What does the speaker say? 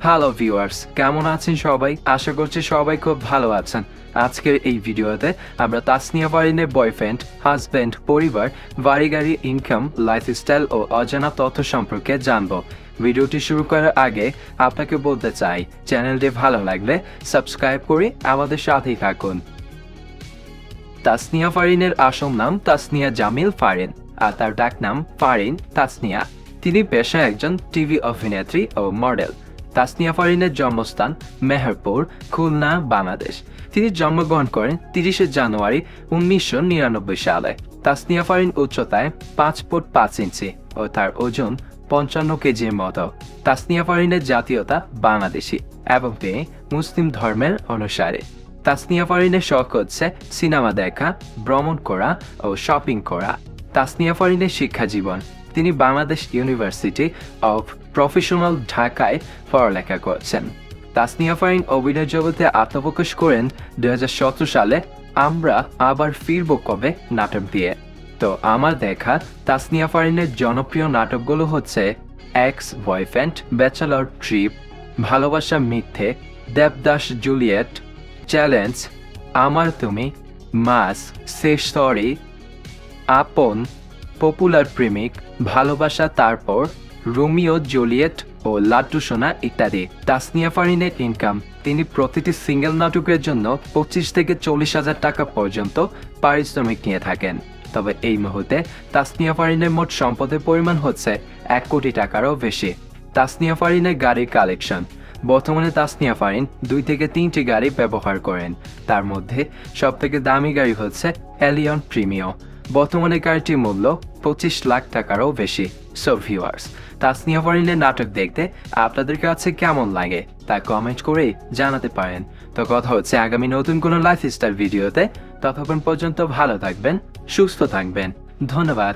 Hello viewers, কেমন আছেন সবাই? আশা করছি সবাই খুব ভালো আছেন। আজকের এই ভিডিওতে আমরা তাসনিয়া ফারিনের বয়ফ্রেন্ড, হাজব্যান্ড, পরিবার, বাড়ি গাড়ি, ইনকাম, লাইফস্টাইল ও অজানা তথ্য সম্পর্কে জানবো। ভিডিওটি শুরু করার আগে আপনাকে বলতে চাই, চ্যানেলটি ভালো লাগলে সাবস্ক্রাইব করে আমাদের সাথেই থাকুন। তাসনিয়া ফারিনের আসল নাম তাসনিয়া জামিল ফারিন, আর তার ডাক নাম ফারিন তাসনিয়া। তিনি পেশায় একজন টিভি অভিনেত্রী ও মডেল। তাসনিয়া ফারিনের জন্মস্থান মেহেরপুর, খুলনা, বাংলাদেশ। তিনি জন্মগ্রহণ করেন 30 জানুয়ারি 1999 সালে। তাসনিয়া ফারিন উচ্চতায় 5 ফুট 5 ইঞ্চি ও তার ওজন 55 কেজির মতো। তাসনিয়া ফারিনের জাতীয়তা বাংলাদেশি এবং তিনি মুসলিম ধর্মের অনুসারী। তাসনিয়া ফারিনের শখ হচ্ছে সিনেমা দেখা, ভ্রমণ করা ও শপিং করা। তাসনিয়া ফারিনের শিক্ষা জীবন: তিনি বাংলাদেশ ইউনিভার্সিটি অফ প্রফেশনাল ঢাকায় পড়ালেখা করেছেন। তাসনিয়া ফারিন অভিনয় জগতে আত্মপ্রকাশ করেন 2017 সালে আমরা আবার ফিরবো কবে নাটক দিয়ে। তো আমার দেখা তাসনিয়া ফারিনের জনপ্রিয় নাটকগুলো হচ্ছে এক্স বয়ফ্রেন্ড, ব্যাচেলর ট্রিপ, ভালোবাসা মিথ্যে, দেবদাস জুলিয়েট, চ্যালেঞ্জ, আমার তুমি, মাস, শেষ সরি, আপন, পপুলার প্রেমিক, ভালোবাসা, তারপর, রোমিও জুলিয়েট ও লাড্ডু সোনা ইত্যাদি। তাসনিয়া ফারিনের ইনকাম: তিনি প্রতিটি সিঙ্গেল নাটকের জন্য 25 থেকে 40 হাজার টাকা পর্যন্ত পারিশ্রমিক নিয়ে থাকেন। তবে এই মুহূর্তে তাসনিয়া ফারিনের মোট সম্পদের পরিমাণ হচ্ছে 1 কোটি টাকারও বেশি। তাসনিয়া ফারিনের গাড়ির কালেকশন: বর্তমানে তাসনিয়া ফারিন 2 থেকে 3টি গাড়ি ব্যবহার করেন। তার মধ্যে সবথেকে দামি গাড়ি হচ্ছে এলিয়ন প্রিমিও। বর্তমানে গাড়িটির মূল্য 25 লাখ টাকারও বেশি। সো ভিউয়ার্স, তাসনিয়া ফারিনের নাটক দেখতে আপনাদের কাছে কেমন লাগে তা কমেন্ট করে জানাতে পারেন। তো কথা হচ্ছে আগামী নতুন কোনো লাইফস্টাইল ভিডিওতে। ততক্ষণ পর্যন্ত ভালো থাকবেন, সুস্থ থাকবেন। ধন্যবাদ।